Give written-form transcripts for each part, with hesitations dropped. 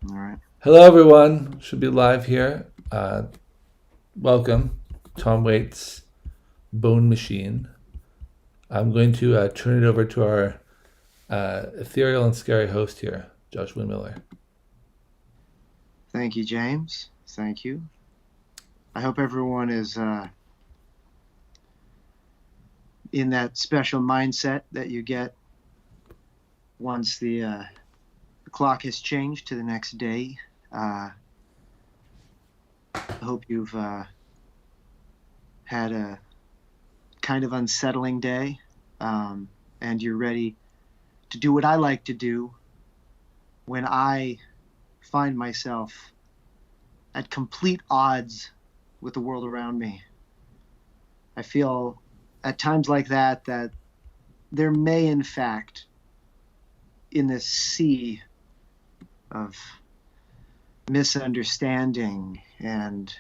All right. Hello, everyone. Should be live here. Welcome, Tom Waits, Bone Machine. I'm going to turn it over to our ethereal and scary host here, Joshua Miller. Thank you, James. Thank you. I hope everyone is in that special mindset that you get once the clock has changed to the next day. I hope you've had a kind of unsettling day, and you're ready to do what I like to do when I find myself at complete odds with the world around me. I feel at times like that there may, in fact, in this sea of misunderstanding and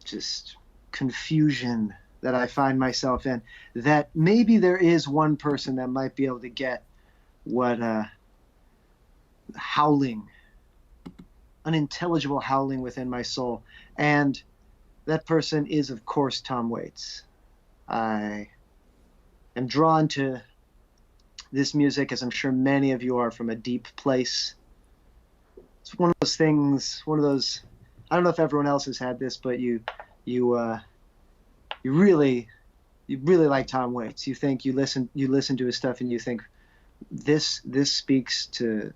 just confusion that I find myself in, that maybe there is one person that might be able to get what howling, unintelligible howling within my soul. And that person is, of course, Tom Waits. I am drawn to this music, as I'm sure many of you are, from a deep place. It's one of those things, I don't know if everyone else has had this, but you really like Tom Waits. You think you listen to his stuff and you think this speaks to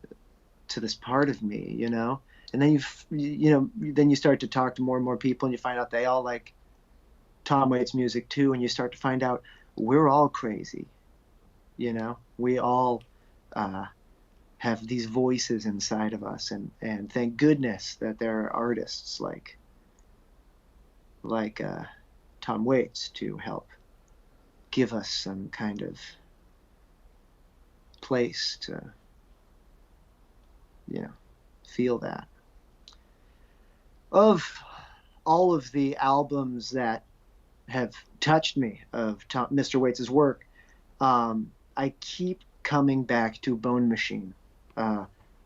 this part of me, you know? And then then you start to talk to more and more people and you find out they all like Tom Waits music too, and you start to find out we're all crazy, you know? We all have these voices inside of us, and thank goodness that there are artists like Tom Waits to help give us some kind of place to, feel that. Of all of the albums that have touched me of Mr. Waits' work, I keep coming back to Bone Machine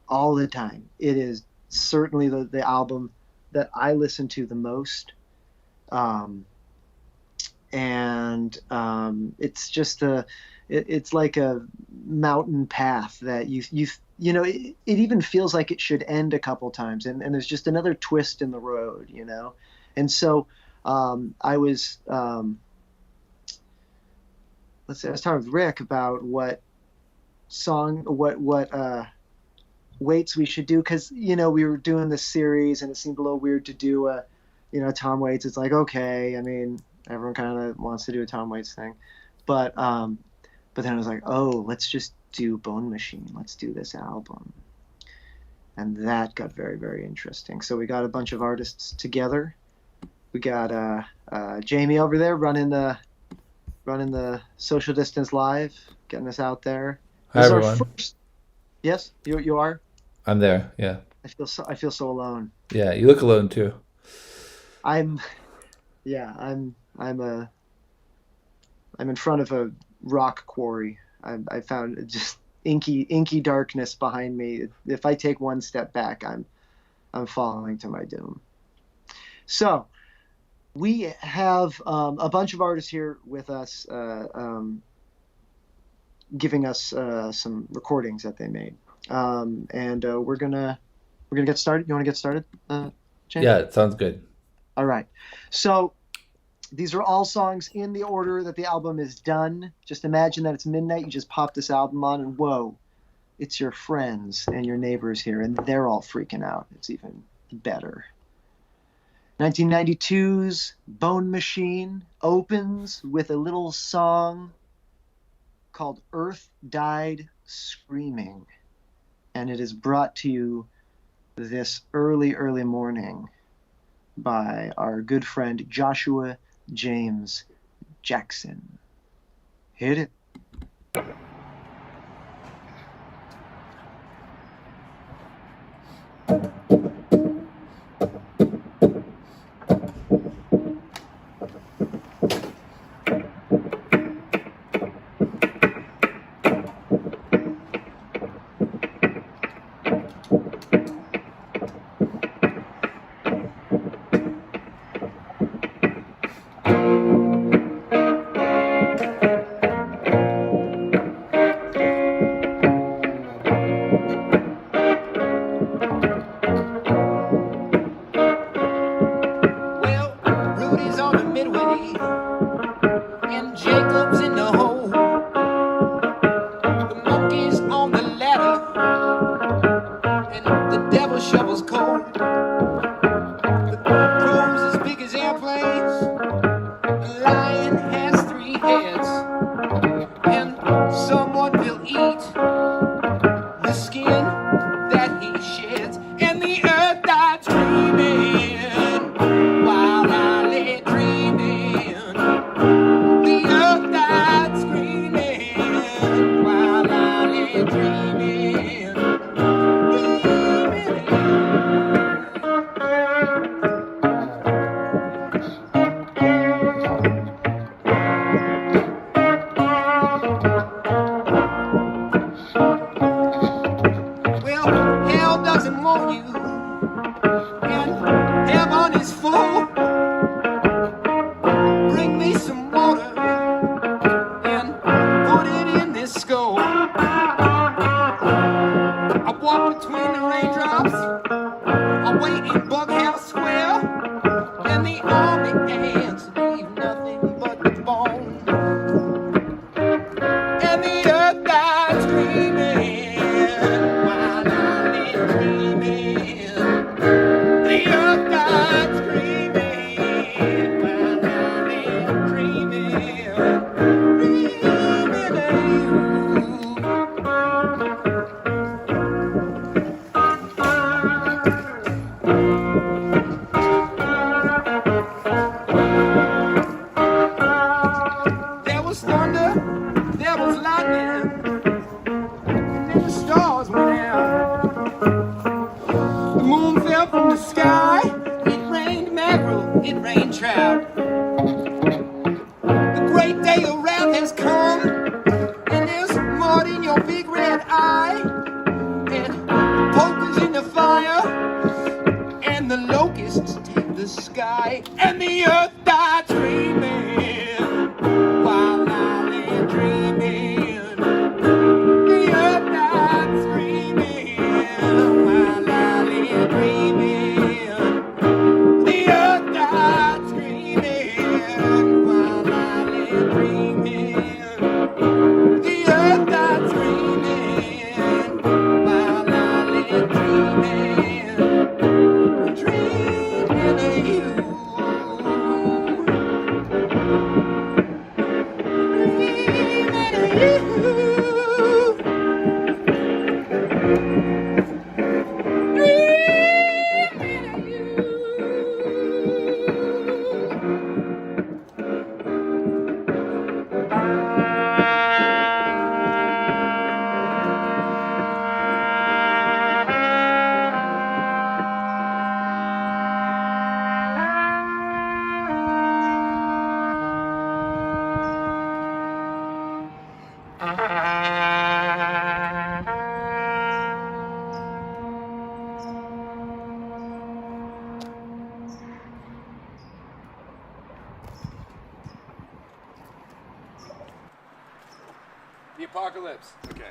all the time. It is certainly the album that I listen to the most. It's just it's like a mountain path that it even feels like it should end a couple times, and there's just another twist in the road, and so I was let's say I was talking with Rick about what Waits we should do, because we were doing this series and it seemed a little weird to do Tom Waits. It's like, okay, I mean, everyone kind of wants to do a Tom Waits thing, but then I was like, oh, let's just do Bone Machine. Let's do this album. And that got very, very interesting. So we got a bunch of artists together. We got Jamie over there running the social distance live, getting us out there. Hi, This is our everyone. first. Yes, you are. I'm there. Yeah. I feel so alone. Yeah, you look alone too. I'm yeah, I'm in front of a rock quarry. I found just inky darkness behind me. If I take one step back, I'm falling to my doom. So we have a bunch of artists here with us, giving us some recordings that they made, and we're gonna get started. You want to get started, James? Yeah, it sounds good. All right. So these are all songs in the order that the album is done. Just imagine that it's midnight. You just pop this album on, and whoa, it's your friends and your neighbors here, and they're all freaking out. It's even better. 1992's Bone Machine opens with a little song called Earth Died Screaming, and it is brought to you this early morning by our good friend Joshua James Jackson. Hit it. Johnny's on the midway, and Jacob's in the hole. The monkey's on the ladder, and the devil shovels coal. The crow's as big as airplanes, the lion has 3 heads, and someone will eat the skin that he sheds, and the earth died dreaming while I lay dreaming. The earth died screaming while I lay dreaming. Well, hell doesn't want you, and heaven is full. Bring me some water and put it in this skull. I walk between the raindrops, I wait in Bughouse Square, and the army ants leave nothing but the bone. And the earth died screaming while I lay dreaming. The earth died screaming while I lay dreaming. Dreaming of you. There was thunder, there was lightning, and then the stars went out. The moon fell from the sky, it rained mackerel, it rained trout. The great day of wrath has come, and there's mud in your big red eye, and poker's in the fire, and the locusts take the sky, and the earth died dreaming while I lay dreaming. The earth died screaming while I lay dreaming. The earth died screaming while I lay dreaming. The earth died screaming while I lay dreaming. Dreaming of you. Dreaming of you. Dreaming of you. The apocalypse. Okay.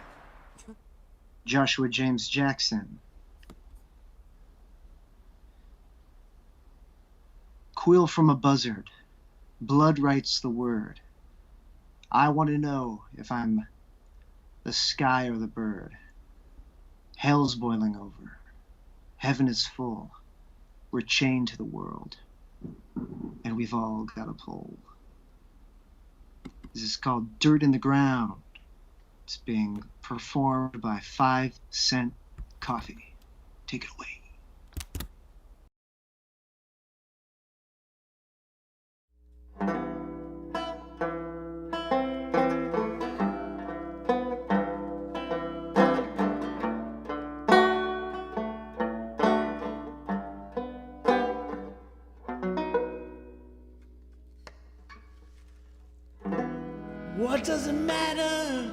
Joshua James Jackson. Quill from a buzzard. Blood writes the word. I want to know if I'm the sky or the bird. Hell's boiling over. Heaven is full. We're chained to the world. And we've all got a pull. This is called Dirt in the Ground. It's being performed by 5 Cent Coffee. Take it away. What does it matter?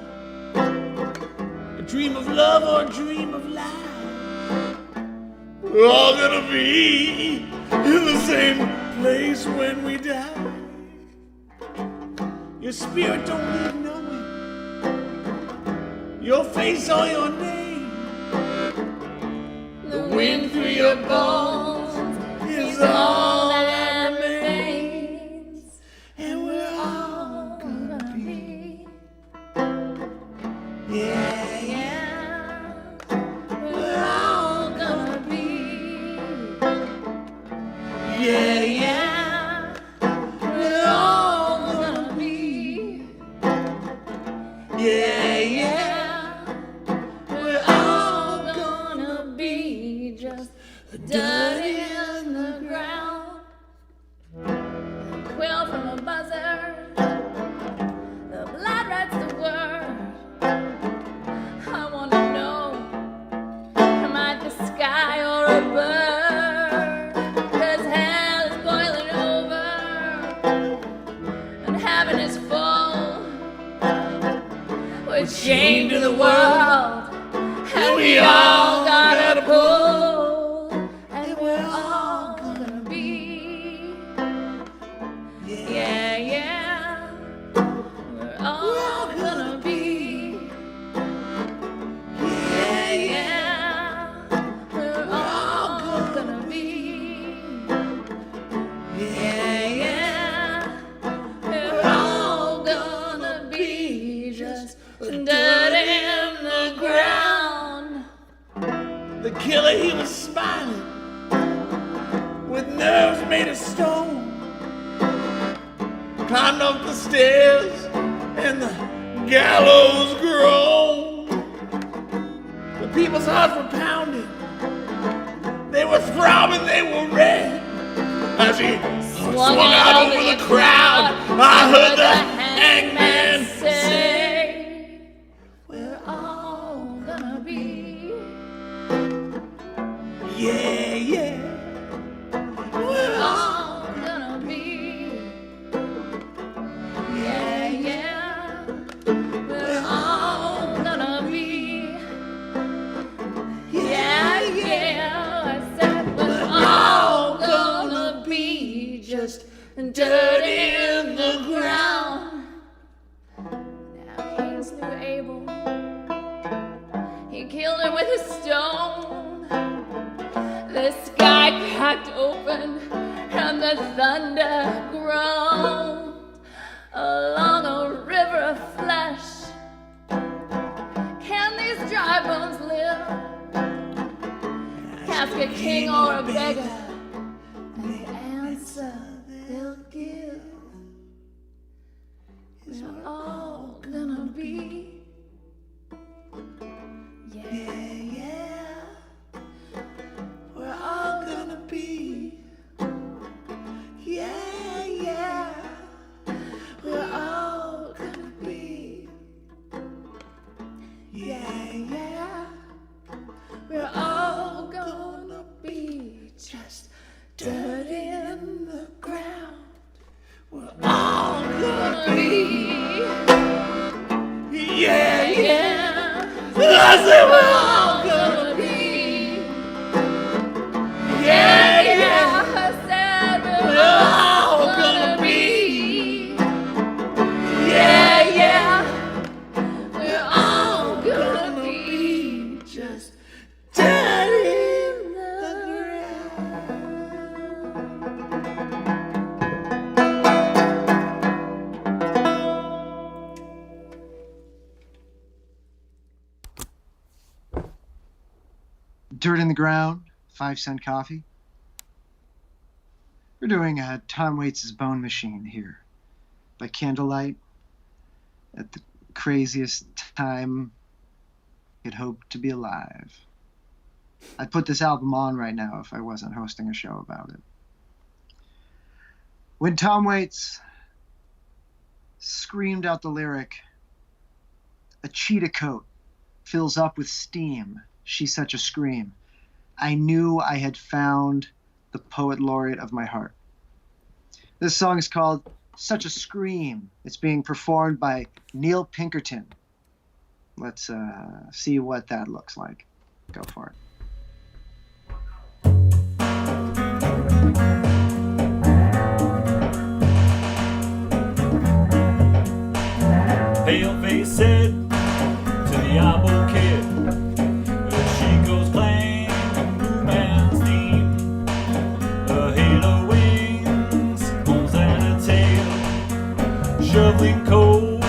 A dream of love or a dream of life? We're all gonna be in the same place when we die. Your spirit don't need knowing your face or your name. The wind through your bones is all that remains. from a buzzard. The blood writes the word. I want to know, am I the sky or a bird? 'Cause hell is boiling over and heaven is full. We're chained to the world and we all gotta pull. And we're all gonna be, yeah, yeah. We're all gonna be, yeah, yeah. We're all gonna be, yeah, yeah. We're all gonna be just dirt in the ground. The killer, he was smiling with nerves made of stone. Climbed up the stairs and the gallows groaned. The people's hearts were pounding. They were throbbing, they were red. As he swung out over the crowd, I heard the hangman say, we're all gonna be, yeah, yeah. we're all gonna be, yeah, yeah. We're all gonna be, yeah, yeah. I said we're all gonna be just dirt in the ground. Now Cain slew Abel. He killed him with a stone. The sky cracked open and the thunder groaned along a river of flesh. Can these dry bones live? Ask a king or a beggar, and the answer they'll give. We're all gonna be, yeah, yeah. We're all gonna be, yeah, yeah. We're all gonna be, Yeah, yeah. we're all gonna be just dirt in the ground. We're all Gonna be, yeah, yeah. yeah. I said we're all All gonna gonna be, yeah, yeah, yeah. I said we're We're all all gonna gonna be, Yeah, yeah, yeah. We're all gonna be just dirt in the Dirt in the Ground, 5-cent coffee. We're doing Tom Waits' Bone Machine here by candlelight at the craziest time you'd hope to be alive. I'd put this album on right now if I wasn't hosting a show about it. When Tom Waits screamed out the lyric, "A cheetah coat fills up with steam, she's such a scream," I knew I had found the poet laureate of my heart. This song is called Such a Scream. It's being performed by Neil Pinkerton. Let's see what that looks like. Go for it. Pale face said to the eyeball kid, she goes clanging blue man's theme. A halo wings, horns and a tail, shoveling coal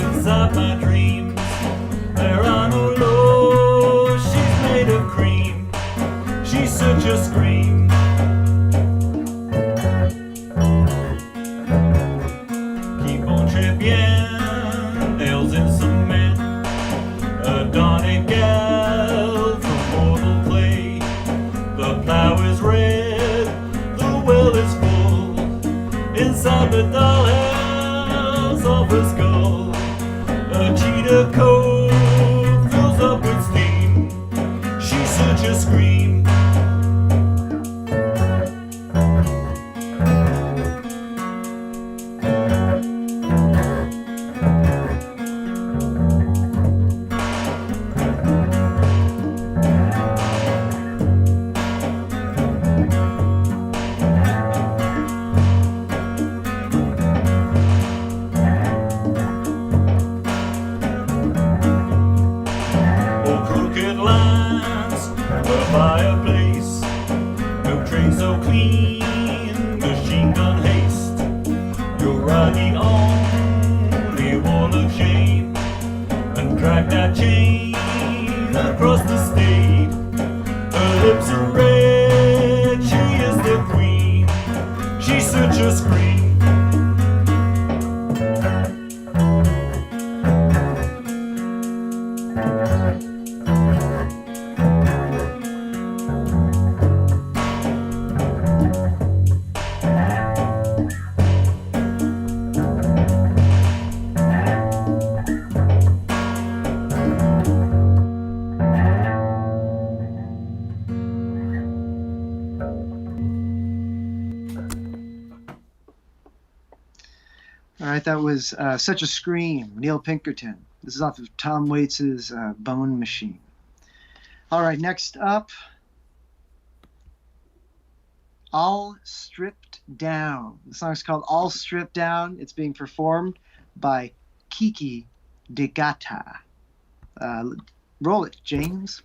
inside my dreams. There are no lows, she's made of cream. She's such a scream. Keep on tripping, nails in cement. A Donny gal from mortal clay. The plow is red, the well is full. Inside the dollhouse of her skull, a cheetah coat fills up with steam. She's such a scream. Or crooked lines, a fireplace, no tray so clean, machine gun haste. You're riding on the wall of shame, and drag that chain across the state. Her lips are red, she is the queen. She's such a scream. All right, that was Such a Scream, Neil Pinkerton. This is off of Tom Waits' Bone Machine. All right, next up, All Stripped Down. The song's called All Stripped Down. It's being performed by Kiki Degata. Roll it, James.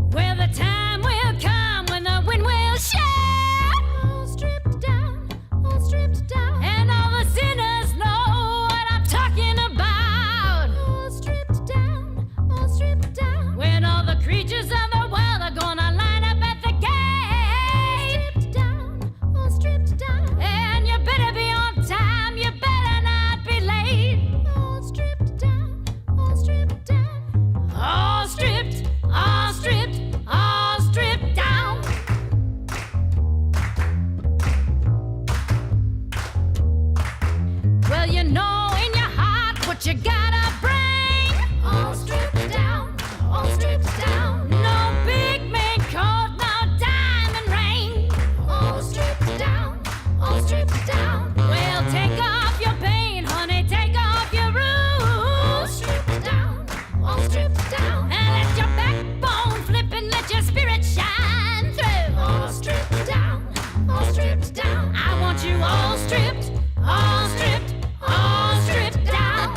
Well, the time will come when the wind will shout. All stripped down, all stripped down. And all the sinners know what I'm talking about. All stripped down, all stripped down. When all the creatures of the world are gonna line up at the gate. All stripped down, all stripped down. And you better be on time, you better not be late. All stripped down, all stripped down. All stripped, all stripped, all stripped down. Well, you know in your heart what you gotta bring. All stripped down, all stripped down. No big mink coat, no diamond ring. All stripped down, all stripped down. Well, take off your pain, honey, take off your roof. All stripped down, all stripped down. And let your backbone flip and let your spirit shine through. All stripped down, all stripped down. I want you all stripped, all stripped, all stripped down.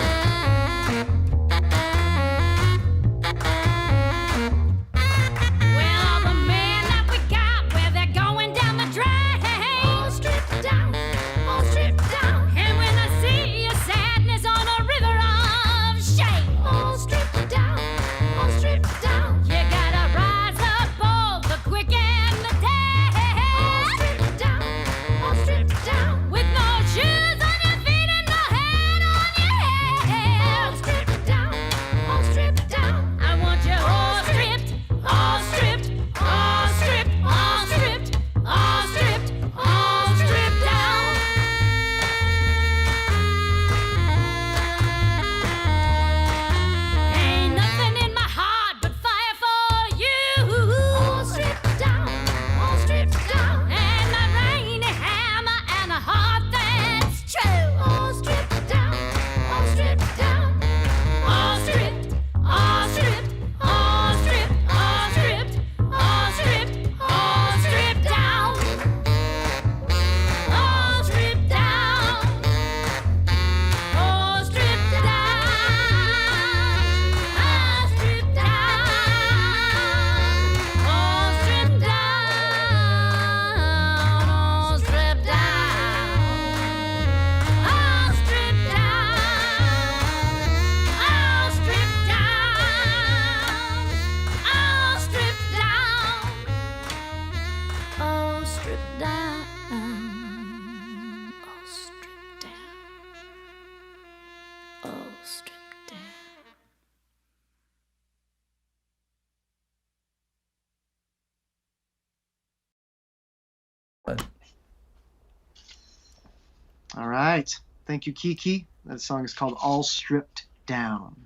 All right. Thank you, Kiki. That song is called All Stripped Down.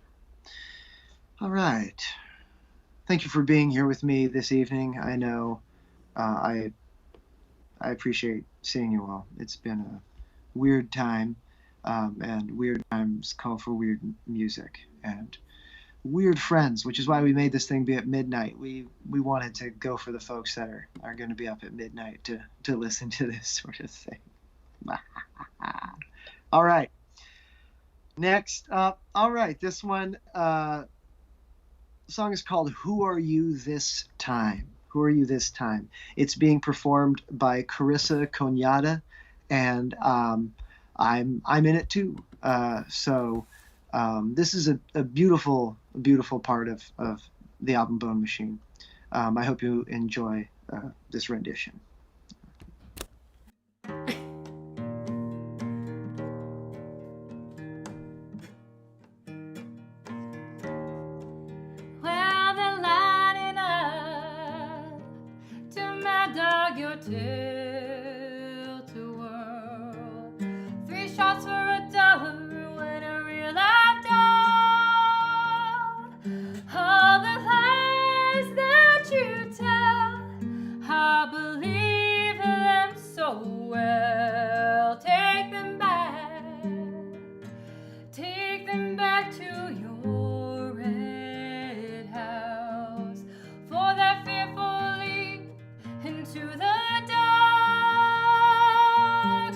All right. Thank you for being here with me this evening. I know I appreciate seeing you all. It's been a weird time, and weird times call for weird music and weird friends, which is why we made this thing be at midnight. We wanted to go for the folks that are going to be up at midnight to listen to this sort of thing. All right. Next up, all right, this one song is called Who Are You This Time? Who Are You This Time? It's being performed by Carissa Conyada, and I'm in it too. So this is a beautiful part of the album Bone Machine. I hope you enjoy this rendition. Well, they're lining up to mad dog your tilt-a-whirl. 3 shots for $1 when a real life dog. All the lies that you tell, I believe them so well. Take them back to your red house for that fearful leap into the dark.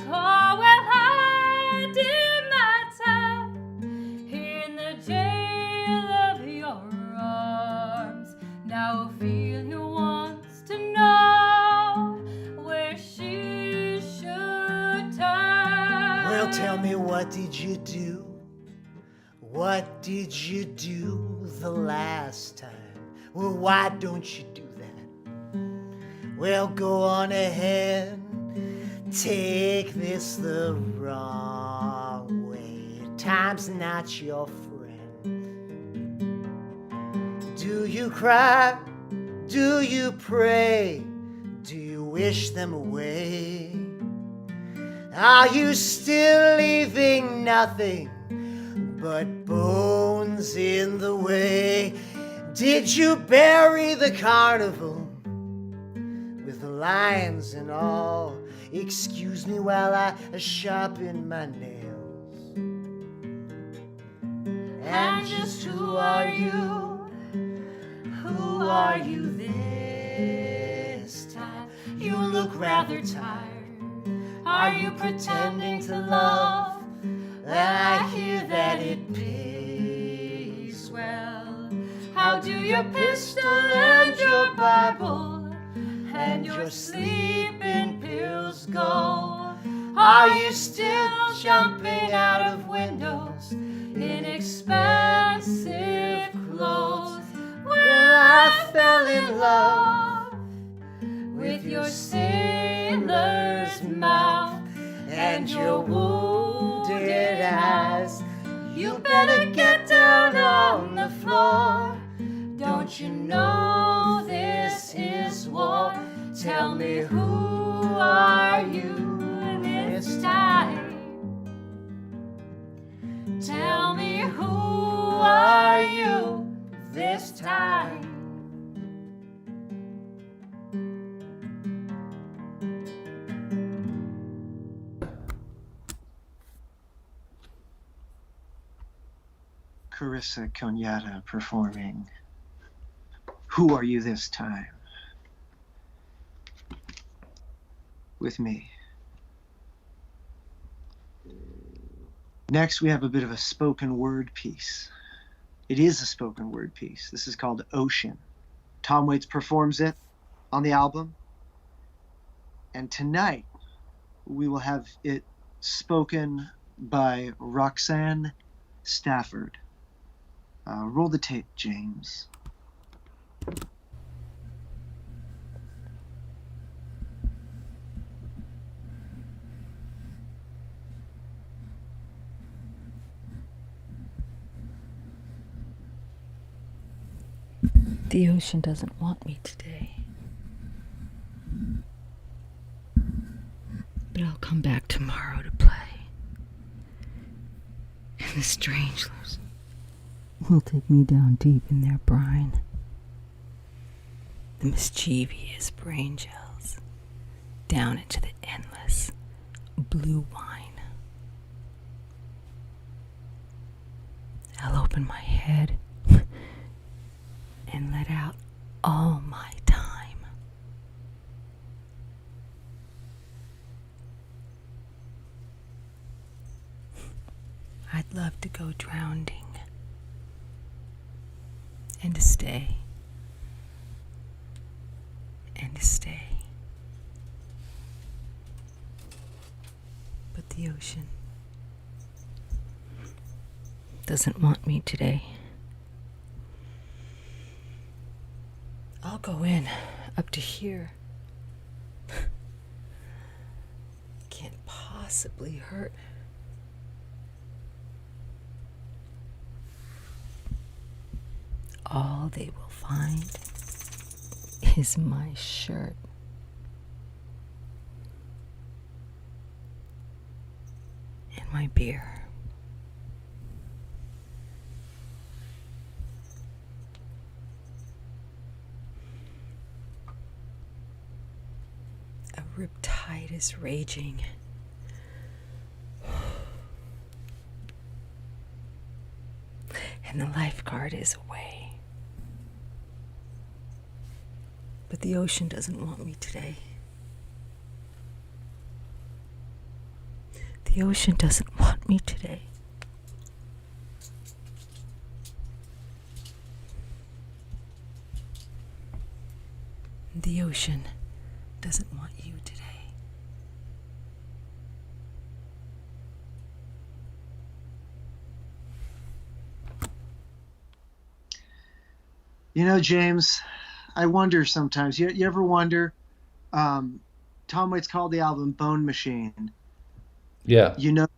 Oh, well, I did my time in the jail of your arms. Now Ophelia wants to know where she should turn. Well, tell me, what did you do? What did you do the last time? Well, why don't you do that? Well, go on ahead. Take this the wrong way. Time's not your friend. Do you cry? Do you pray? Do you wish them away? Are you still leaving nothing but bones in the way? Did you bury the carnival with the lions and all? Excuse me while I sharpen my nails. And just who are you? Who are you this time? You look rather tired. Are you pretending to love? I hear that it pays well. How do your pistol and your Bible and your sleeping pills go? Are you still jumping out of windows in expensive clothes? Well, I fell in love with your sailor's mouth and your wounded eyes. You better get down on the floor. Don't you know this is war? Tell me, who are you this time? Tell me, who are you this time? Carissa Conyada performing Who Are You This Time with me. Next, we have a bit of a spoken word piece. It is a spoken word piece. This is called Ocean. Tom Waits performs it on the album. And tonight, we will have it spoken by Roxanne Stafford. Roll the tape, James. The ocean doesn't want me today. But I'll come back tomorrow to play. The strangelers will take me down deep in their brine. The mischievous brain gels down into the endless blue wine. I'll open my head and let out all my time. I'd love to go drowning and to stay and to stay. But the ocean doesn't want me today. I'll go in up to here. Can't possibly hurt. All they will find is my shirt. And my beer. A riptide is raging. And the lifeguard is away. But the ocean doesn't want me today. The ocean doesn't want me today. The ocean doesn't want you today. You know, James, I wonder sometimes. You ever wonder? Tom Waits called the album "Bone Machine." Yeah. You know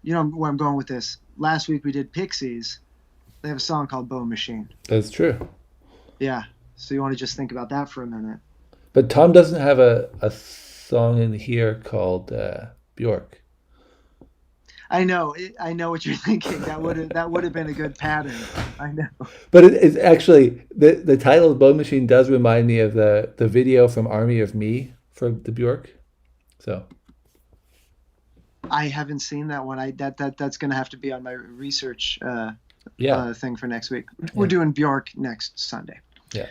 where I'm going with this. Last week we did Pixies. They have a song called "Bone Machine." That's true. Yeah. So you want to just think about that for a minute. But Tom doesn't have a song in here called Bjork. I know what you're thinking. That would have been a good pattern. I know. But it's actually the title of Bone Machine does remind me of the video from Army of Me for the Bjork. So I haven't seen that one. That's going to have to be on my research thing for next week. We're doing Bjork next Sunday. Yeah.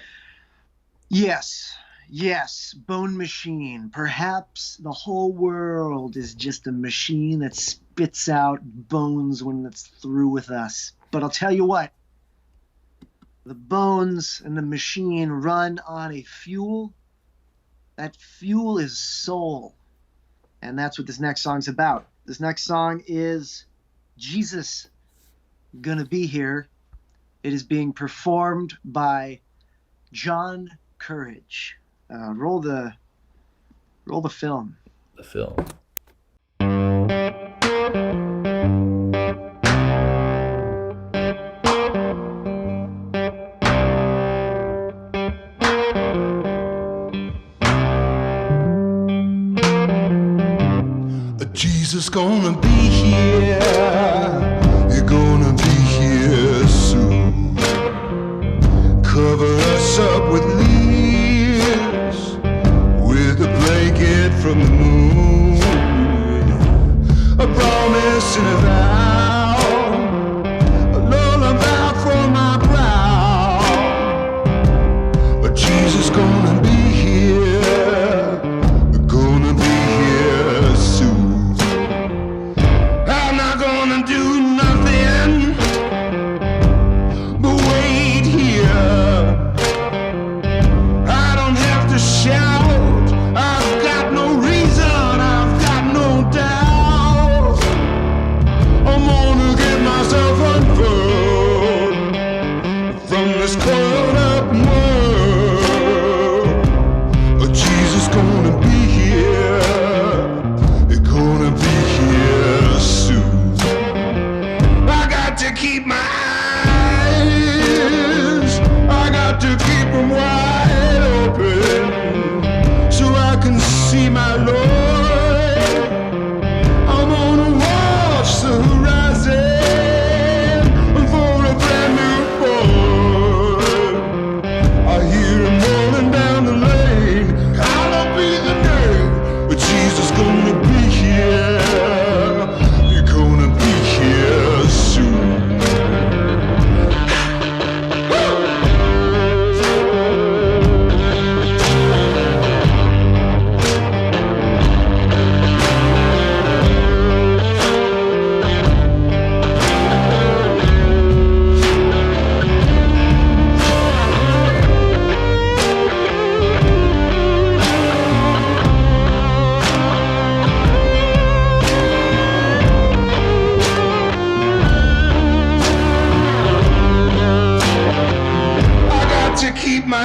Yes, Bone Machine. Perhaps the whole world is just a machine that spits out bones when it's through with us. But I'll tell you what, the bones and the machine run on a fuel. That fuel is soul. And that's what this next song's about. This next song is Jesus Gonna Be Here. It is being performed by John Courage. Roll the film. The film. Jesus gonna be here. You're gonna be here soon. Cover us up with leaves, with a blanket from the moon. A promise and a vow, a lullaby for my brow. But Jesus gonna be here, gonna be here soon. I'm not gonna do nothing but wait here.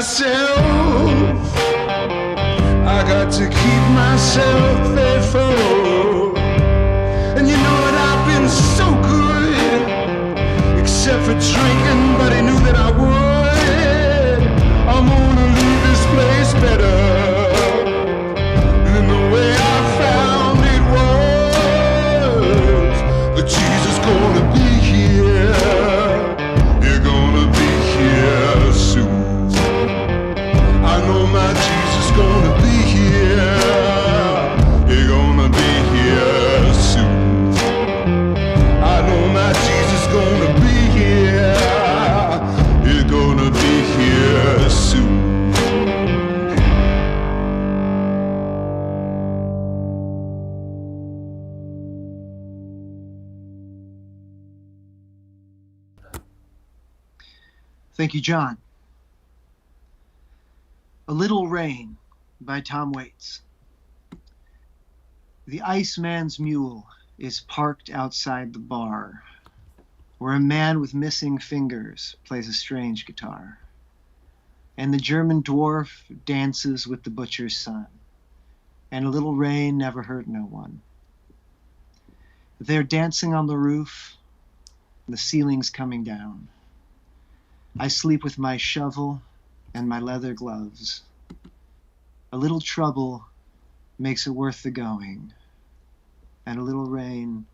myself. I got to keep myself faithful. And you know what, I've been so good, except for drinking, but he knew that I would. I'm gonna leave this place better than the way I found it was. But Jesus gonna be here. You're gonna be here soon. I know my Jesus gonna be here. You're gonna be here soon. I know my Jesus gonna be here. You're gonna be here soon. Thank you, John. A Little Rain by Tom Waits. The Iceman's mule is parked outside the bar, where a man with missing fingers plays a strange guitar. And the German dwarf dances with the butcher's son, and a little rain never hurt no one. They're dancing on the roof, the ceiling's coming down. I sleep with my shovel and my leather gloves. A little trouble makes it worth the going, and a little rain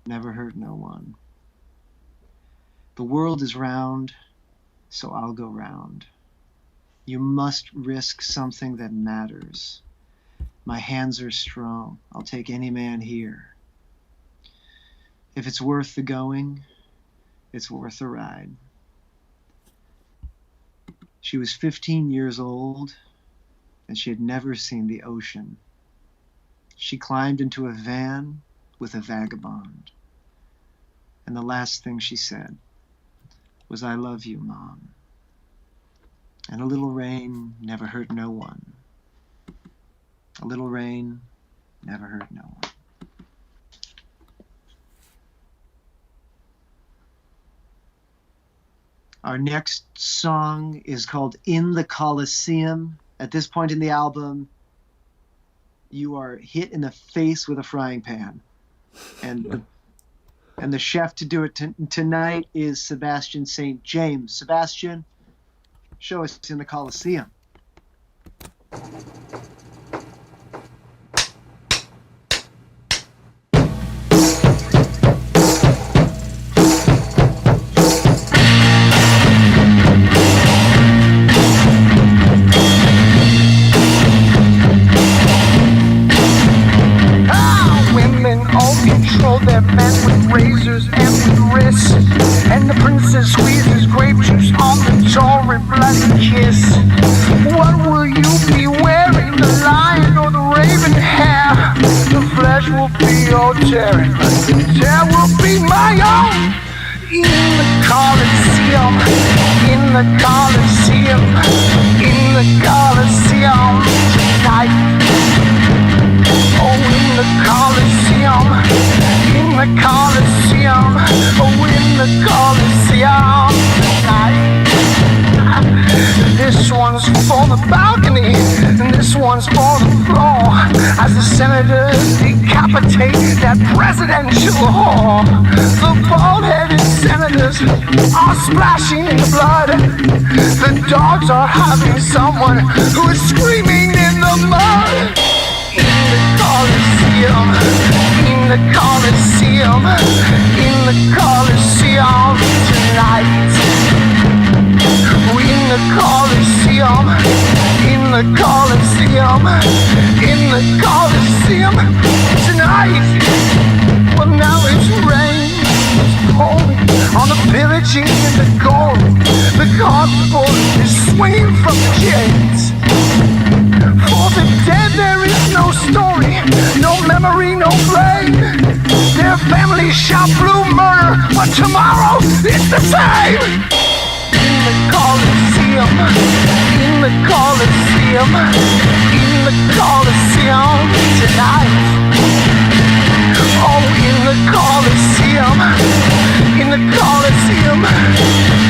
never hurt no one. The world is round, so I'll go round. You must risk something that matters. My hands are strong, I'll take any man here. If it's worth the going, it's worth the ride. She was 15 years old, and she had never seen the ocean. She climbed into a van with a vagabond, and the last thing she said was, "I love you, Mom." And a little rain never hurt no one. A little rain never hurt no one. Our next song is called In the Coliseum. At this point in the album, you are hit in the face with a frying pan. And the chef to do it tonight is Sebastian St. James. Sebastian, show us In the Coliseum. Their men with razors and with wrists, and the princess squeezes grape juice on the Tory bloody kiss. What will you be wearing, the lion or the raven hair? The flesh will be your tearing, but the tear will be my own. In the Coliseum, in the Coliseum, in the Coliseum tonight. Oh, in the Coliseum, in the Coliseum, oh, in the Coliseum tonight. This one's for the balcony, and this one's for the floor, as the senators decapitate that presidential whore. The bald-headed senators are splashing in the blood. The dogs are having someone who is screaming in the mud. In the Coliseum, in the Coliseum, in the Coliseum tonight. In the Coliseum, in the Coliseum, in the Coliseum tonight. Well, now it's rain, it's pouring on the pillaging and the gold. The constable is swinging from the chains. For the dead there is no story, no memory, no blame. Their families shout blue murder, but tomorrow it's the same. In the Coliseum, in the Coliseum, in the Coliseum tonight. Oh, in the Coliseum, in the Coliseum,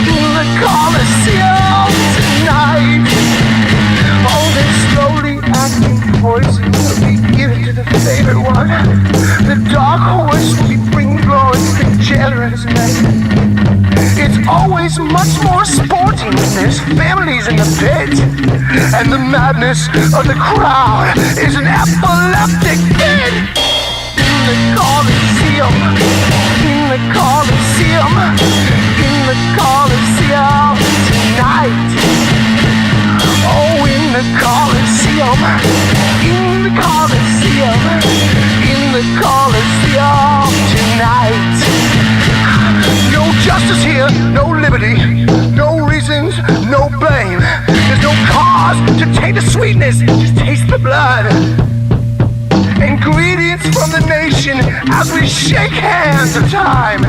in the Coliseum tonight. The dark horse we bring glory to the jailer's night. It's always much more sporting when there's families in the pit. And the madness of the crowd is an epileptic fit. In the Coliseum, in the Coliseum, in the Coliseum tonight. Oh, in the Coliseum, in the Coliseum, in the Coliseum tonight. No justice here, no liberty, no reasons, no blame. There's no cause to taste the sweetness, just taste the blood. Ingredients from the nation as we shake hands of time.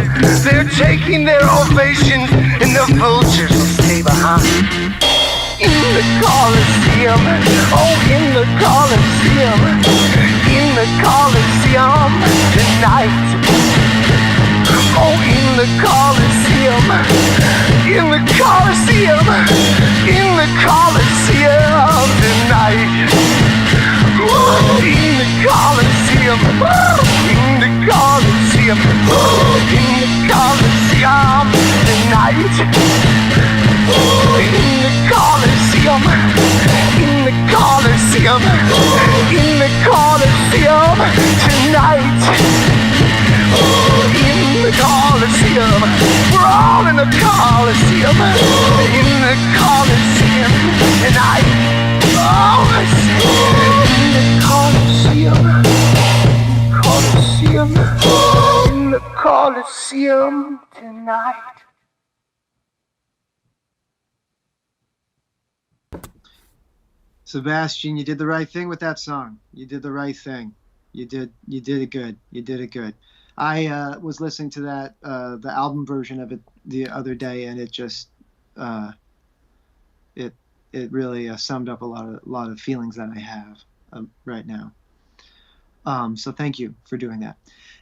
They're taking their ovations and the vultures will stay behind. In the Coliseum, oh, in the Coliseum, in the Coliseum tonight. Oh, in the Coliseum, in the Coliseum, in the Coliseum tonight. Oh, in the Coliseum, in the Coliseum, in the Coliseum tonight. In the Coliseum, in the Coliseum, in the Coliseum tonight. In the Coliseum, we're all in the Coliseum, in the Coliseum tonight. Oh, I say, in the Coliseum, Coliseum, in the Coliseum tonight. Sebastian, you did the right thing with that song. You did the right thing. You did it good. You did it good. I was listening to that the album version of it the other day, and it just it really summed up a lot of feelings that I have right now. So thank you for doing that.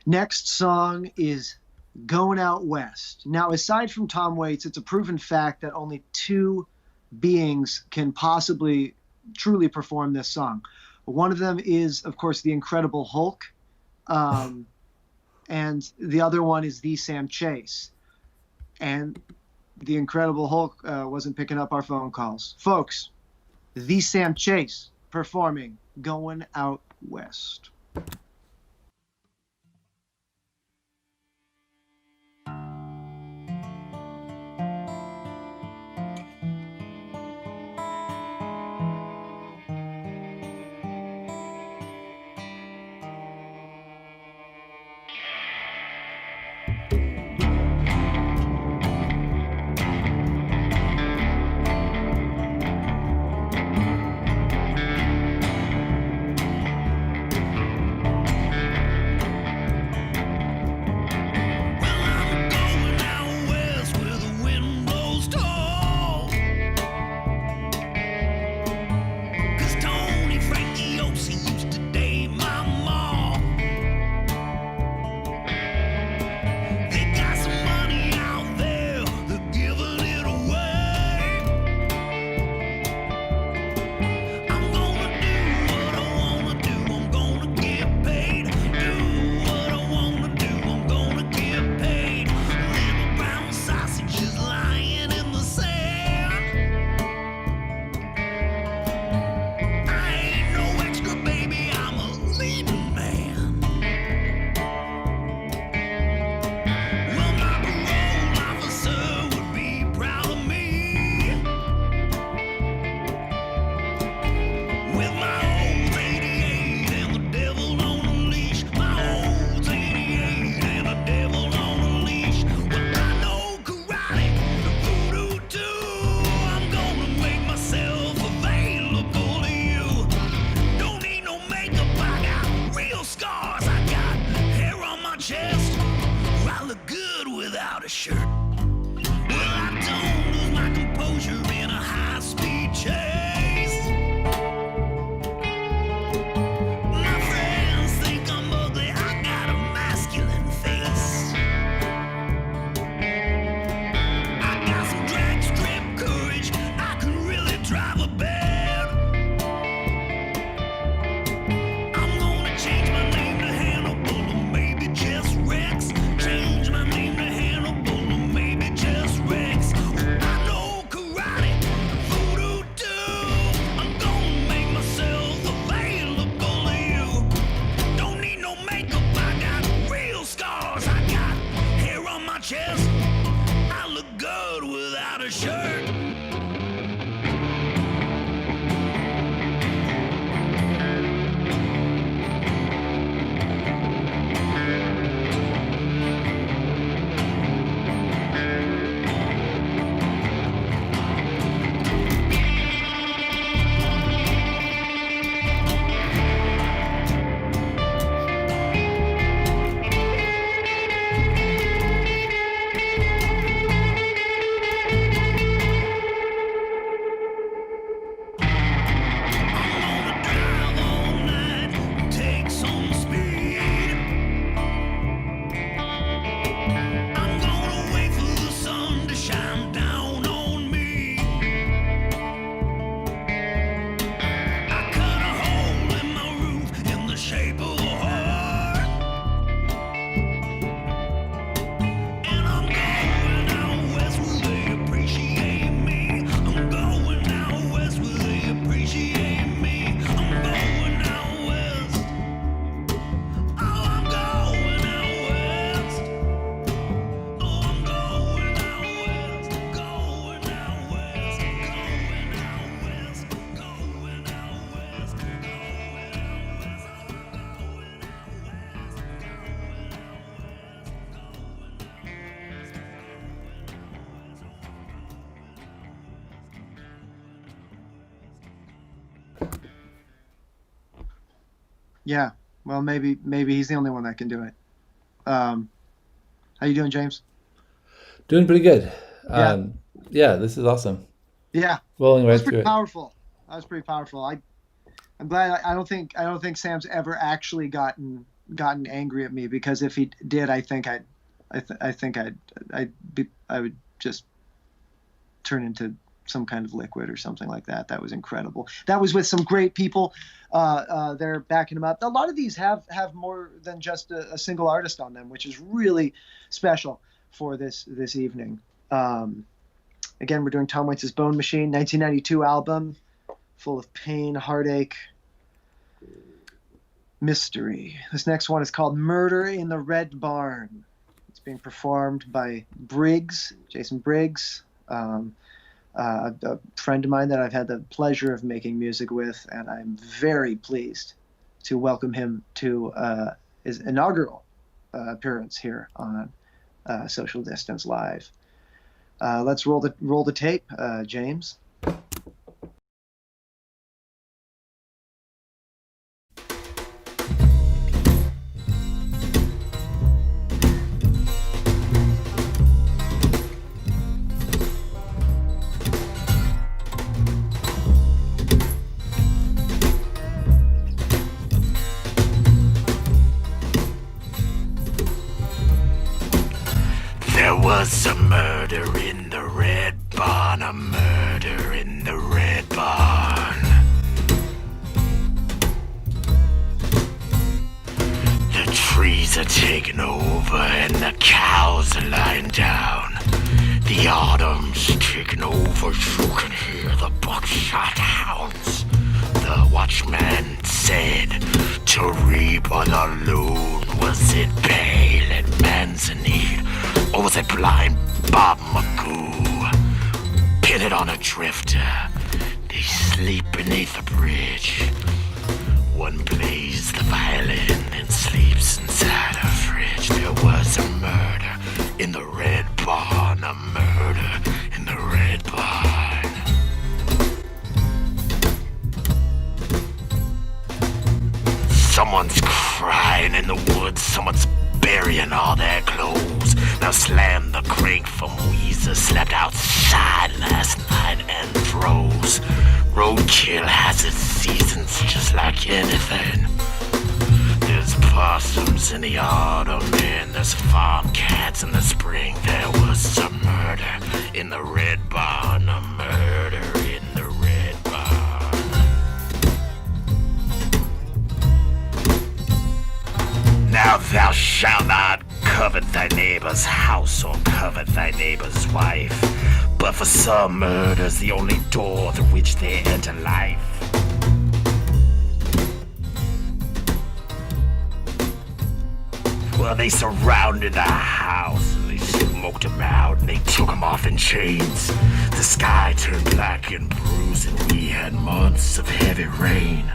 Next song is Going Out West. Now, aside from Tom Waits, it's a proven fact that only two beings can possibly truly perform this song. One of them is, of course, the Incredible Hulk, and the other one is the Sam Chase. And the Incredible Hulk wasn't picking up our phone calls. Folks, the Sam Chase performing Going Out West. I'm gonna change my name to Hannibal. chest. I look good without a shirt. Yeah. Well, maybe he's the only one that can do it. How you doing, James? Doing pretty good. Yeah. Yeah, this is awesome. Yeah. Rolling That right was through pretty it. powerful. That was pretty powerful. I'm glad. I don't think Sam's ever actually gotten angry at me, because if he did, I think I would just turn into some kind of liquid or something like that. That was incredible. That was with some great people. They're backing him up. A lot of these have more than just a single artist on them, which is really special for this evening. Again, we're doing Tom Waits' Bone Machine, 1992 album, full of pain, heartache, mystery. This next one is called Murder in the Red Barn. It's being performed by Briggs, Jason Briggs, a friend of mine that I've had the pleasure of making music with, and I'm very pleased to welcome him to his inaugural appearance here on Social Distance Live. Let's roll the tape, James. There was a murder in the Red Barn, a murder in the Red Barn. The trees are taking over and the cows are lying down. The autumn's taking over, you can hear the buckshot hounds. The watchman said to reap all alone. Was it Bale and Manzanite? Or was it blind Bob Magoo? Pin it on a drifter. They sleep beneath the bridge. One plays the violin and sleeps inside a fridge. There was a murder in the Red Barn, a murder in the Red Barn. Someone's crying in the woods, someone's burying all their clothes. Now slam the crank from Weezer, slept outside last night and froze. Roadkill has its seasons just like anything. There's possums in the autumn and there's farm cats in the spring. There was a murder in the Red Barn, a murder in the Red Barn. Now thou shalt not covet thy neighbor's house or covet thy neighbor's wife. But for some murders, the only door through which they enter life. Well, they surrounded the house and they smoke smoked him out and they took him off in chains. The sky turned black and bruised and we had months of heavy rain.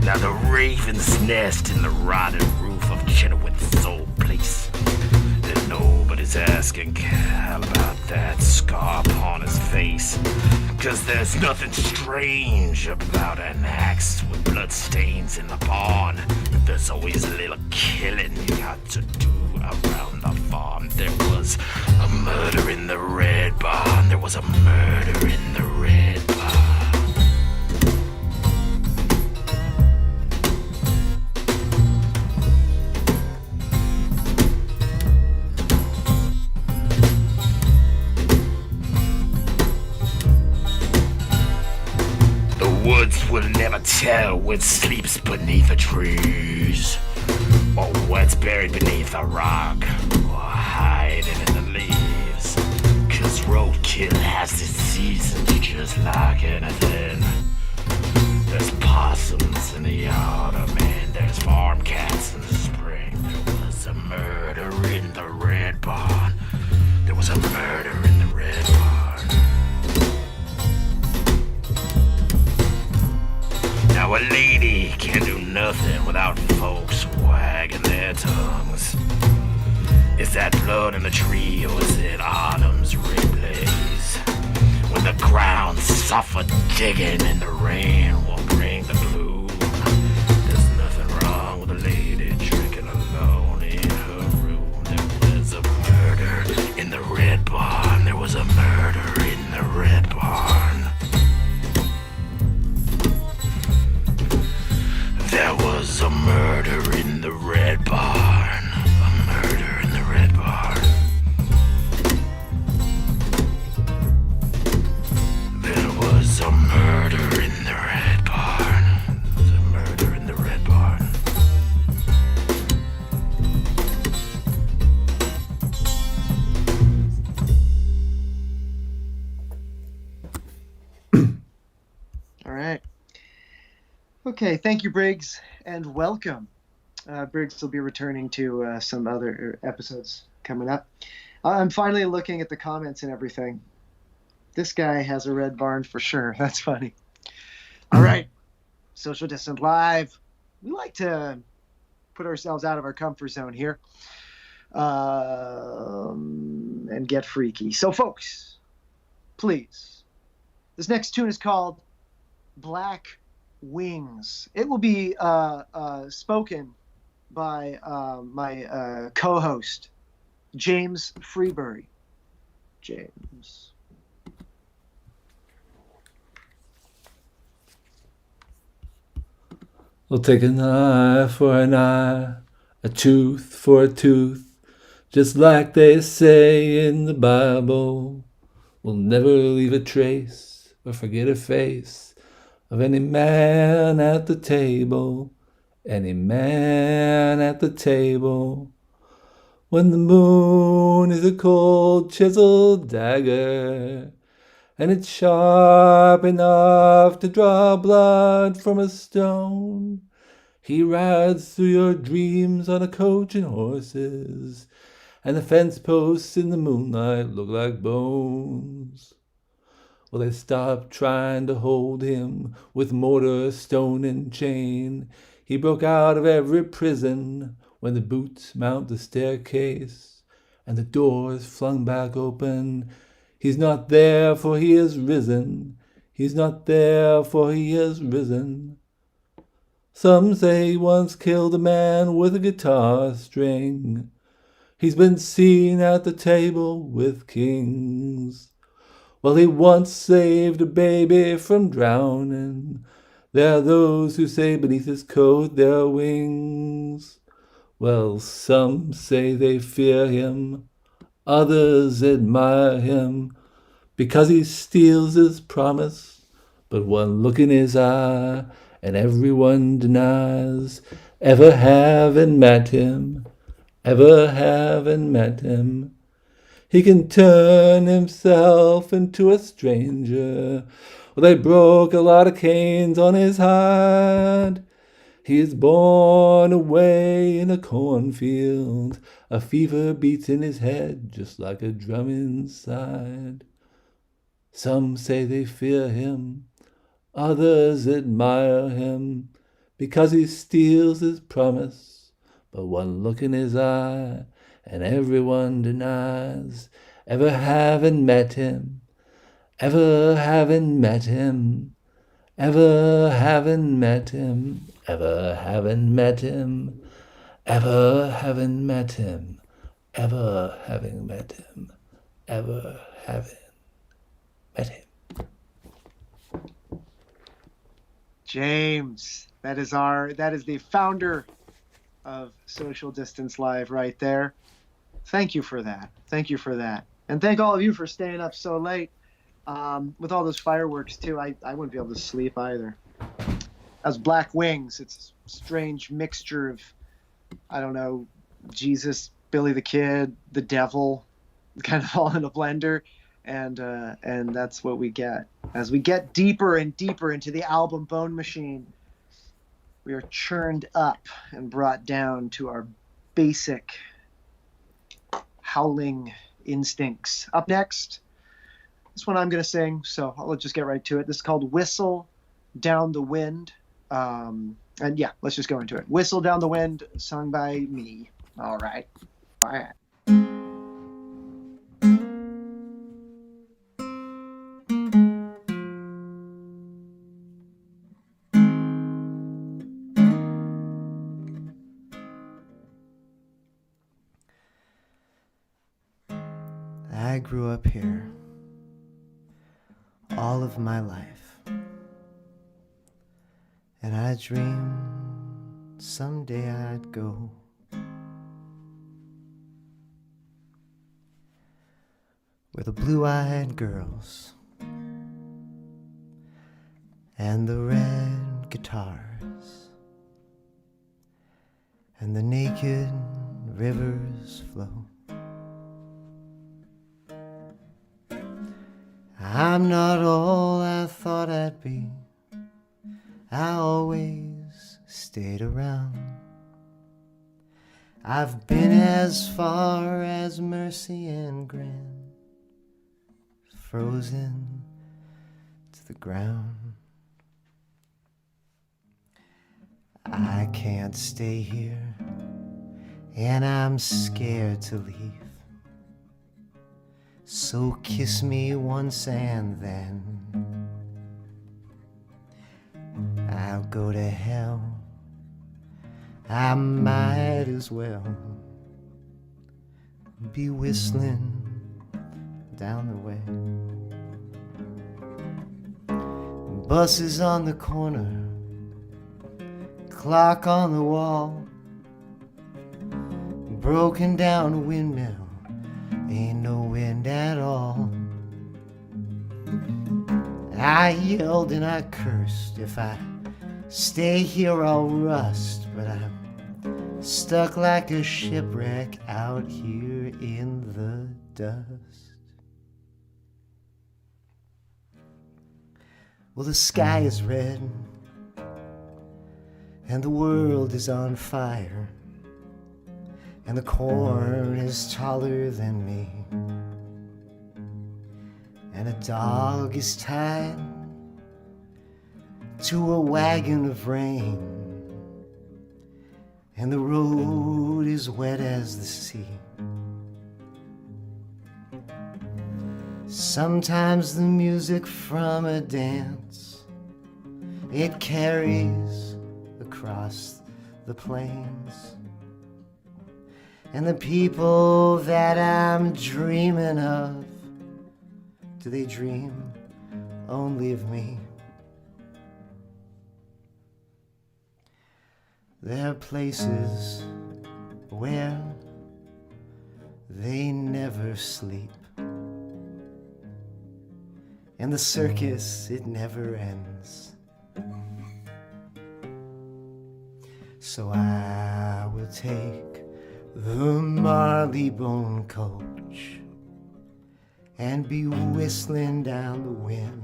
Now the ravens nest in the rotted roof of Chenoweth's old place. And nobody's asking Cal about that scar upon his face. 'Cause there's nothing strange about an axe with blood stains in the barn. But there's always a little killing you got to do around the farm. There was a murder in the red barn. There was a murder in the red barn. The woods will never tell what sleeps beneath the trees, or what's buried beneath a rock, or hiding in the leaves. 'Cause roadkill has its seasons just like anything. There's possums in the autumn and there's farm cats in the spring. There was a murder in the red barn. There was a murder in the red barn. Now a lady can do nothing without folks wagging their tongues. Is that blood in the tree or is it autumn's red blaze? When the ground suffered digging and the rain will bring the gloom. There's nothing wrong with a lady drinking alone in her room. There was a murder in the red barn. There was a murder in the red barn. There was a murder in the red barn. A murder in the red barn. There was a murder in the red barn. There was a murder in the red barn. All right. Okay, thank you, Briggs, and welcome. Briggs will be returning to some other episodes coming up. I'm finally looking at the comments and everything. This guy has a red barn for sure. That's funny. All right, Social Distant Live. We like to put ourselves out of our comfort zone here and get freaky. So, folks, please, this next tune is called Black Wings. It will be spoken by my co-host, James Freebury. James. We'll take an eye for an eye, a tooth for a tooth, just like they say in the Bible. We'll never leave a trace or forget a face of any man at the table, any man at the table. When the moon is a cold chiseled dagger, and it's sharp enough to draw blood from a stone, he rides through your dreams on a coach and horses, and the fence posts in the moonlight look like bones. Well, they stopped trying to hold him with mortar, stone, and chain. He broke out of every prison when the boots mount the staircase and the doors flung back open. He's not there, for he is risen. He's not there, for he is risen. Some say he once killed a man with a guitar string. He's been seen at the table with kings. Well, he once saved a baby from drowning. There are those who say beneath his coat there are wings. Well, some say they fear him. Others admire him because he steals his promise. But one look in his eye and everyone denies ever having met him, ever having met him. He can turn himself into a stranger. Well, they broke a lot of canes on his hide. He is born away in a cornfield. A fever beats in his head just like a drum inside. Some say they fear him, others admire him, because he steals his promise. But one look in his eye, and everyone denies ever having met him, ever having met him, ever having met him, ever having met him, ever having met him, ever having met him, ever having met him. James, that is the founder of Social Distance Live right there. Thank you for that. Thank you for that. And thank all of you for staying up so late. With all those fireworks too, I wouldn't be able to sleep either. That was Black Wings. It's a strange mixture of, I don't know, Jesus, Billy the Kid, the devil, kind of all in a blender. And that's what we get. As we get deeper and deeper into the album Bone Machine, we are churned up and brought down to our basic howling instincts. Up next, this one I'm going to sing, so I'll just get right to it. This is called Whistle Down the Wind. And yeah, let's just go into it. Whistle Down the Wind, sung by me. All right. All right. I grew up here all of my life, and I dreamed someday I'd go where the blue-eyed girls and the red guitars and the naked rivers flow. I'm not all I thought I'd be. I always stayed around. I've been as far as Mercy and Grand, frozen to the ground. I can't stay here, and I'm scared to leave. So kiss me once and then I'll go to hell. I might as well be whistling down the way. Buses on the corner, clock on the wall, broken down windmill, ain't no wind at all. I yelled and I cursed, if I stay here I'll rust, but I'm stuck like a shipwreck out here in the dust. Well, the sky is red and the world is on fire, and the corn is taller than me, and a dog is tied to a wagon of rain, and the road is wet as the sea. Sometimes the music from a dance, it carries across the plains, and the people that I'm dreaming of, do they dream only of me? There are places where they never sleep, and the circus, it never ends. So I will take the Marleybone coach and be whistling down the wind.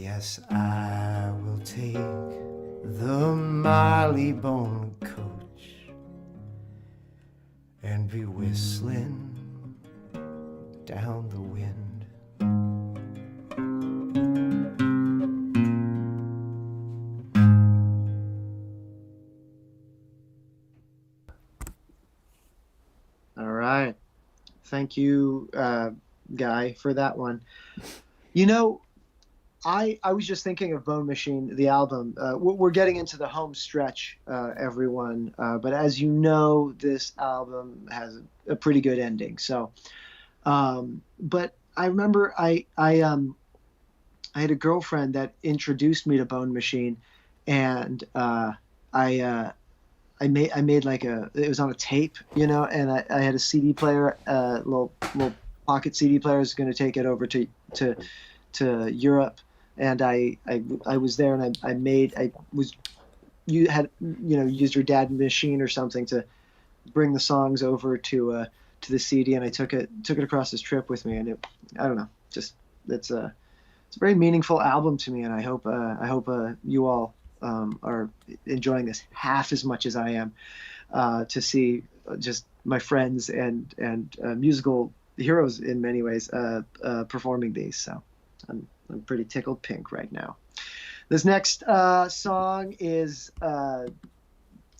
Yes, I will take the Marleybone coach and be whistling down the wind. All right. Thank you, Guy, for that one. You know, I was just thinking of Bone Machine, the album. We're getting into the home stretch, everyone. But as you know, this album has a pretty good ending. So, but I remember I had a girlfriend that introduced me to Bone Machine, and I made like it was on a tape, you know, and I had a CD player, little pocket CD player. I was going to take it over to Europe, and I was there, and you used your dad's machine or something to bring the songs over to the CD, and I took it across this trip with me, and I don't know, just it's a very meaningful album to me, and I hope you all are enjoying this half as much as I am, to see just my friends and musical heroes in many ways performing these. So I'm pretty tickled pink right now. This next song is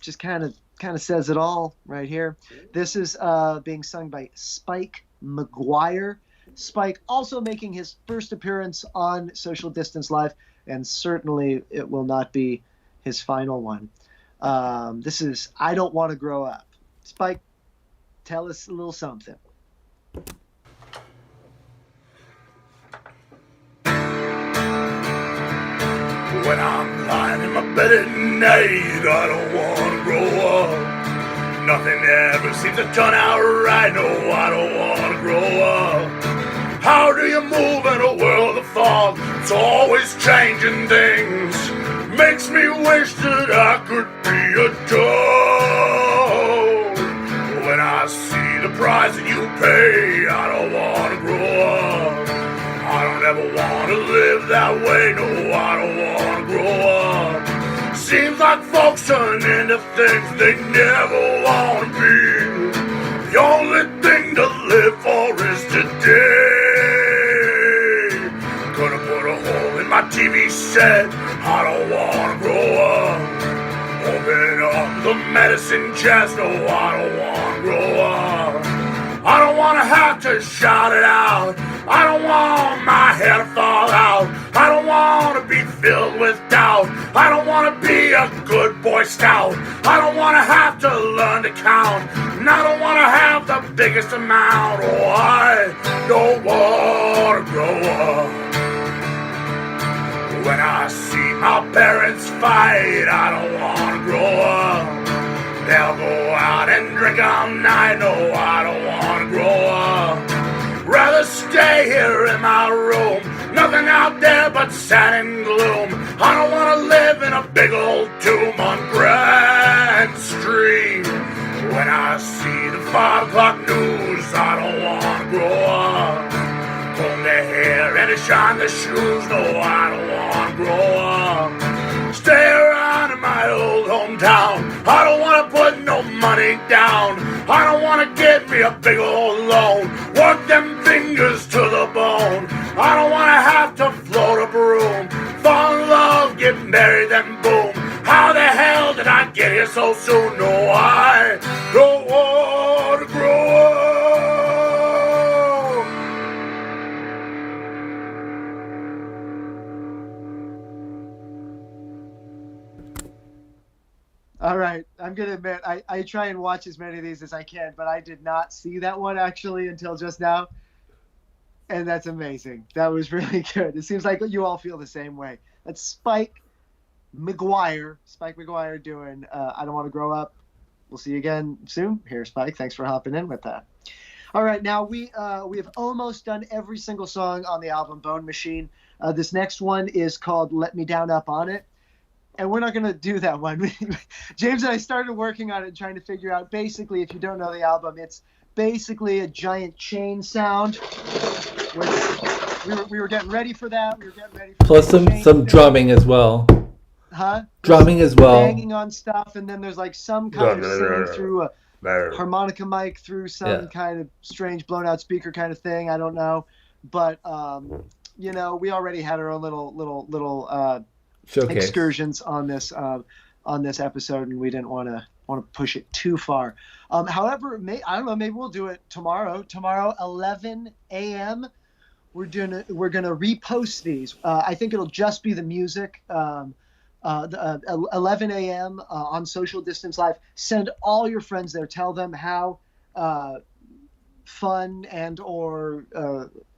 just kind of says it all right here. This is being sung by Spike McGuire. Spike also making his first appearance on Social Distance Live, and certainly it will not be his final one. This is I Don't Want to Grow Up. Spike, tell us a little something. When I'm lying in my bed at night, I don't want to grow up. Nothing ever seems to turn out right. No, I don't want to grow up. How do you move in a world of fog? It's always changing things. Makes me wish that I could be a dog. When I see the price that you pay, I don't want to grow up. I don't ever want to live that way. No, I don't want to grow up. Seems like folks turn into things they never want to be. The only thing to live for is today. Gonna put a hole in my TV set. I don't want to grow up. Open up the medicine chest. No, I don't want to grow up. I don't want to have to shout it out. I don't want my hair to fall out. I don't want to be filled with doubt. I don't want to be a good Boy Scout. I don't want to have to learn to count. And I don't want to have the biggest amount. Oh, I don't want to grow up. When I see my parents fight, I don't want to grow up. They'll go out and drink all night. No, I don't want to grow up. Rather stay here in my room. Nothing out there but sad and gloom. I don't want to live in a big old tomb on Grand Street. When I see the 5 o'clock news, I don't want to grow up. Comb their hair and shine their shoes. No, I don't want to grow up. Stay around in my old hometown. I don't want to put no money down. I don't want to get me a big old loan. Work them fingers to the bone. I don't want to have to float a broom. Fall in love, get married, then boom. How the hell did I get here so soon? No, I don't want to grow up. All right, I'm gonna admit I try and watch as many of these as I can, but I did not see that one actually until just now, and that's amazing. That was really good. It seems like you all feel the same way. That's Spike McGuire doing I Don't Want to Grow Up. We'll see you again soon. Here, Spike. Thanks for hopping in with that. All right, now we have almost done every single song on the album Bone Machine. This next one is called Let Me Down Up On It. And we're not going to do that one. James and I started working on it, trying to figure out, basically, if you don't know the album, it's basically a giant chain sound with we were getting ready for that. We were getting ready for Plus some drumming as well. Huh? Drumming as well. Banging on stuff, and then there's like some kind of singing through a harmonica mic through some kind of strange blown out speaker kind of thing. I don't know, but you know, we already had our own little Showcase. excursions on this episode, and we didn't want to push it too far. However, I don't know, maybe we'll do it tomorrow. Tomorrow, 11 a.m. We're gonna repost these. I think it'll just be the music. 11 a.m. On Social Distance Live. Send all your friends there. Tell them how fun and or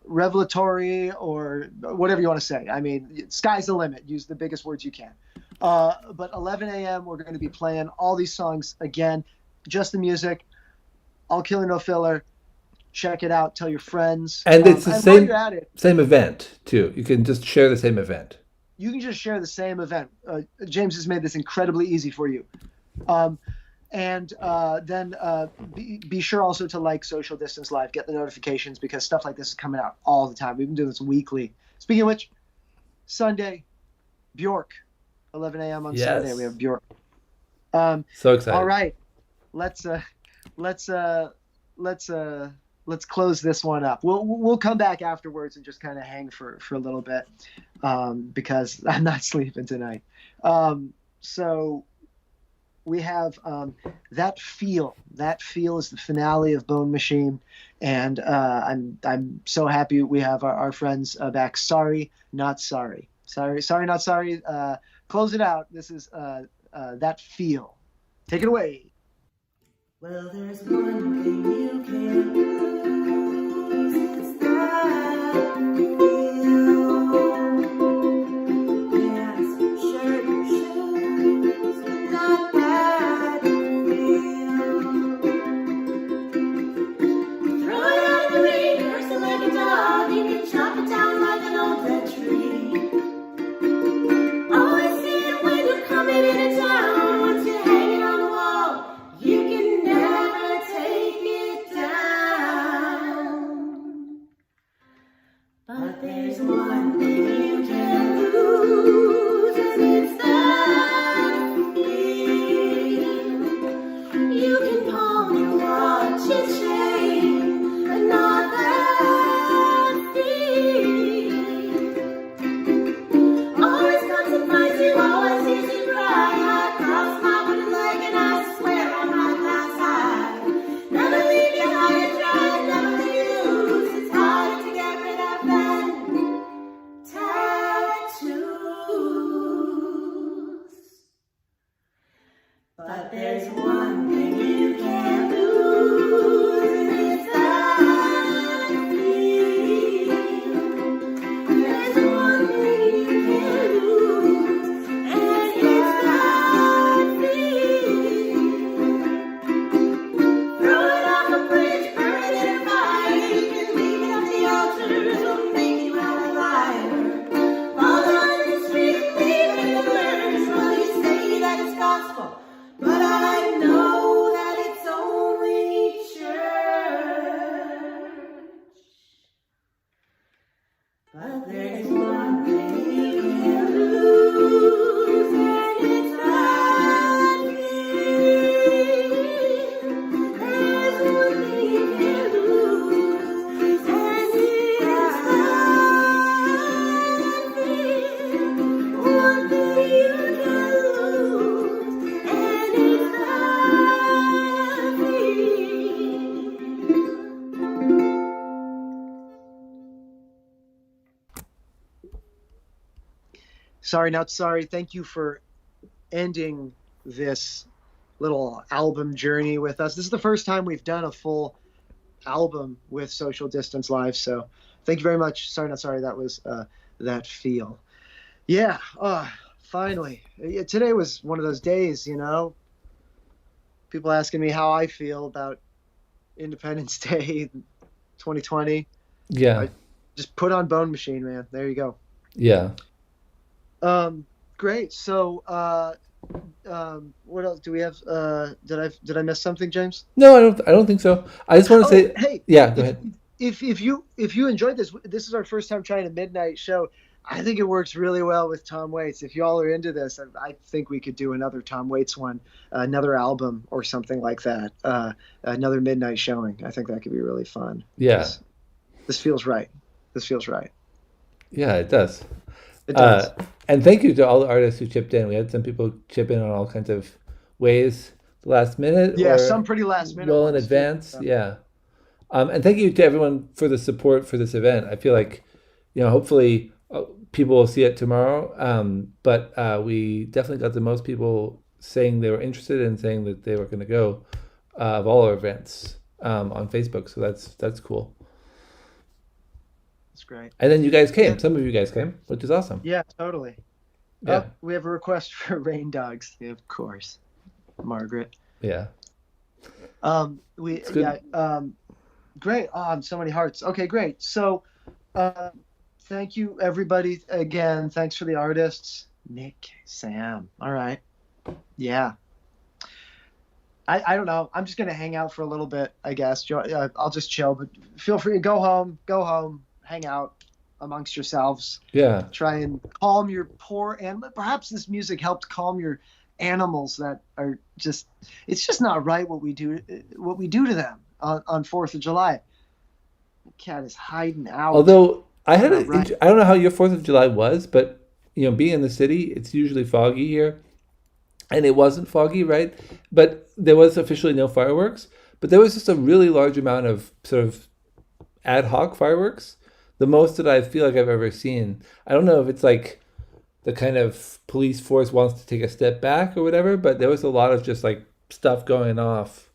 revelatory or whatever you want to say. I mean, sky's the limit. Use the biggest words you can. But 11 a.m. we're going to be playing all these songs again. Just the music. All killer, no filler. Check it out. Tell your friends. And it's the while you're at it, same event too. You can just share the same event. You can just share the same event. James has made this incredibly easy for you. Then be sure also to like Social Distance Live. Get the notifications because stuff like this is coming out all the time. We've been doing this weekly. Speaking of which, Sunday, Bjork, 11 a.m. on Sunday. We have Bjork. So excited. All right, let's close this one up. We'll come back afterwards and just kind of hang for a little bit because I'm not sleeping tonight. So we have That Feel. That Feel is the finale of Bone Machine, and I'm so happy we have our friends back. Sorry, not sorry. Sorry, not sorry. Close it out. This is That Feel. Take it away. Well, there's one thing you can't lose, it's that feel. Pants, shirt, shoes, not that feel. Throw it out the ring, curse it like a dog, you can chop it down like an old dead tree. Always see it when you're coming into town, once you hang it on the wall, you can never take it down. But there's one thing you can't lose, and it's that feel. You can pawn your watch and chain, but not that feel. Always comes and finds you, always sees you cry. I cross my wooden leg and I swear on my last eye. Never leave you high and dry, never leave you loose. It's hard to get rid of them tattoos. But there's one thing you can't lose, and it's that feel. There's one thing you can't lose, and it's that feel. Throw it off a bridge, burn it in a fire. You can leave it on the altar, it'll make you out a liar. Fall down in the street, leave it in the words. Well, you say that it's gospel, but I know that it's only church. But there's one thing you can't lose, and it's that feel. There's one thing you can't lose, and it's that feel. One thing you can't lose, and it's that feel. Sorry, not sorry. Thank you for ending this little album journey with us. This is the first time we've done a full album with Social Distance Live, so thank you very much. Sorry, not sorry. That was That Feel. Yeah, finally. Today was one of those days, you know. People asking me how I feel about Independence Day 2020. Yeah. Just put on Bone Machine, man. There you go. Yeah. Great. So, what else do we have? Did I miss something, James? No, I don't think so. I just want to say, Hey, yeah, go ahead. if you enjoyed this is our first time trying a midnight show. I think it works really well with Tom Waits. If y'all are into this, I think we could do another Tom Waits one, another album or something like that, another midnight showing. I think that could be really fun. Yeah. This feels right. This feels right. Yeah, it does. It does. And thank you to all the artists who chipped in. We had some people chip in on all kinds of ways the last minute. Yeah, or some pretty last minute well in ones, advance. too. Yeah. And thank you to everyone for the support for this event. I feel like, hopefully people will see it tomorrow. But we definitely got the most people saying they were interested and saying that they were going to go of all our events on Facebook. So that's cool. That's great. And then you guys came. Some of you guys came, which is awesome. Yeah, totally. Yeah. Oh, we have a request for Rain Dogs. Yeah, of course. Margaret. Yeah. Great. So many hearts. Okay, great. So thank you everybody again. Thanks for the artists. Nick, Sam. All right. Yeah. I don't know. I'm just gonna hang out for a little bit, I guess. I'll just chill, but feel free to go home, hang out amongst yourselves. Yeah. Try and calm your poor animal. Perhaps this music helped calm your animals that are just, it's just not right what we do to them on 4th of July. The cat is hiding out. Although I had Right. I don't know how your 4th of July was, but being in the city, it's usually foggy here. And it wasn't foggy, right? But there was officially no fireworks. But there was just a really large amount of sort of ad hoc fireworks. The most that I feel like I've ever seen. I don't know if it's like the kind of police force wants to take a step back or whatever, but there was a lot of just like stuff going off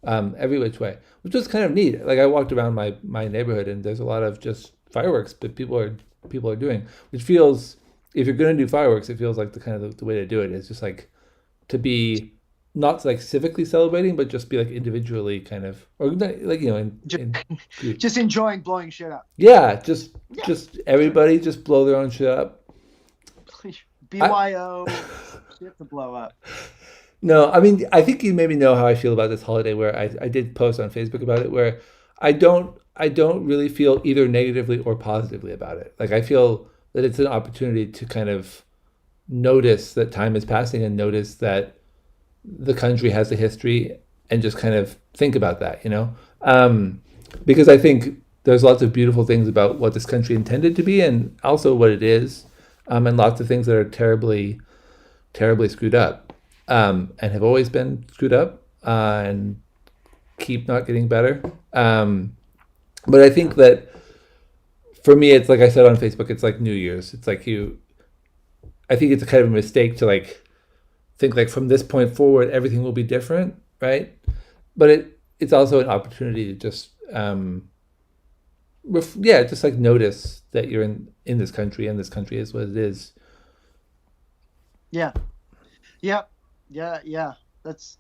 every which way, which was kind of neat. Like I walked around my neighborhood and there's a lot of just fireworks that people are doing, which feels, if you're going to do fireworks, it feels like the kind of the way to do it is just like to be not like civically celebrating, but just be like individually kind of, or like, just enjoying blowing shit up. Yeah, just everybody just blow their own shit up. BYO, shit to blow up. No, I mean, I think you maybe know how I feel about this holiday, where I did post on Facebook about it, where I don't really feel either negatively or positively about it. Like I feel that it's an opportunity to kind of notice that time is passing and notice that the country has a history and just kind of think about that, because I think there's lots of beautiful things about what this country intended to be and also what it is, and lots of things that are terribly, terribly screwed up, and have always been screwed up, and keep not getting better. But I think that for me, it's like I said on Facebook, it's like New Year's. It's like I think it's a kind of a mistake to like think like from this point forward everything will be different, right? But it's also an opportunity to just just like notice that you're in this country and this country is what it is. Yeah. That's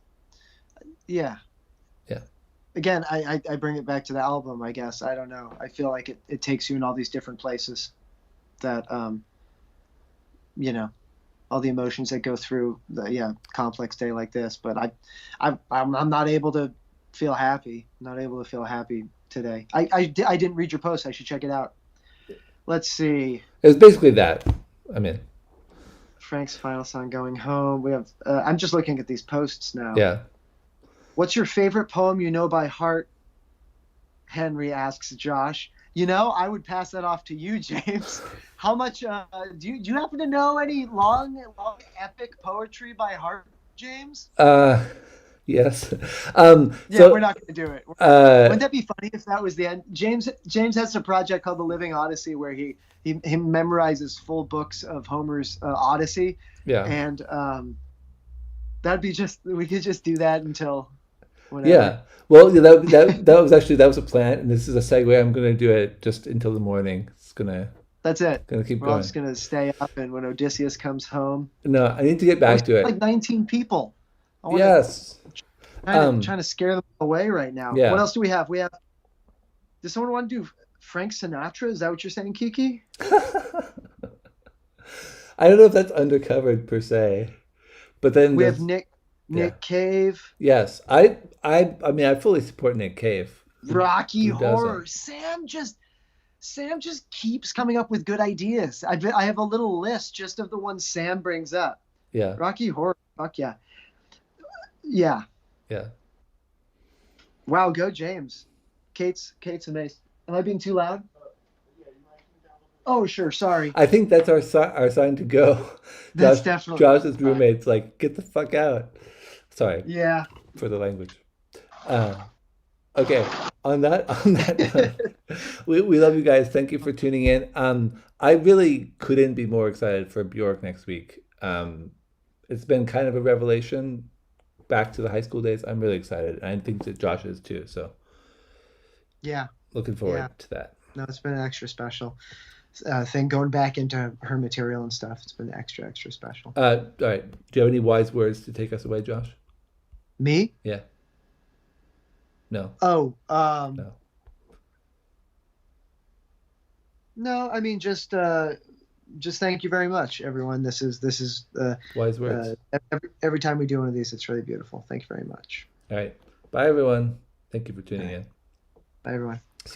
again, I bring it back to the album, I guess. I don't know. I feel like it takes you in all these different places that all the emotions that go through the complex day like this. But I'm not able to feel happy. Not able to feel happy today. I didn't read your post. I should check it out. Let's see. It was basically that. I mean, Frank's final song, Going Home. We have. I'm just looking at these posts now. Yeah. What's your favorite poem you know by heart? Henry asks Josh. I would pass that off to you, James. How much do you happen to know any long epic poetry by heart, James? Yes. We're not going to do it. Wouldn't that be funny if that was the end? James has a project called The Living Odyssey where he memorizes full books of Homer's Odyssey. Yeah. And that'd be we could just do that until whenever. Yeah. Well, that was a plan, and this is a segue. I'm going to do it just until the morning. That's it. Gonna keep We're going. all just going to stay up, and when Odysseus comes home. No, I need to get back to it. Like 19 people. Yes. Trying to scare them away right now. Yeah. What else do we have? Does someone want to do Frank Sinatra? Is that what you're saying, Kiki? I don't know if that's undercovered per se, but then we have Nick Cave. Yes, I mean I fully support Nick Cave. Rocky who doesn't? Horror. Sam just keeps coming up with good ideas. I have a little list just of the ones Sam brings up. Yeah. Rocky Horror. Fuck yeah. Yeah. Yeah. Wow, go James. Kate's amazed. Am I being too loud? Oh, sure. Sorry. I think that's our sign to go. That's definitely Josh's roommate's like, get the fuck out. Sorry Yeah. for the language. Okay. On that note, we love you guys. Thank you for tuning in. I really couldn't be more excited for Bjork next week. It's been kind of a revelation back to the high school days. I'm really excited. And I think that Josh is too. So Yeah. looking forward Yeah. to that. No, it's been an extra special thing going back into her material and stuff. It's been extra special. All right. Do you have any wise words to take us away, Josh? Me? Yeah. No. Oh, No. no. I mean, just thank you very much, everyone. This is Wise words. every time we do one of these, it's really beautiful. Thank you very much. All right. Bye, everyone. Thank you for tuning in. Bye, everyone.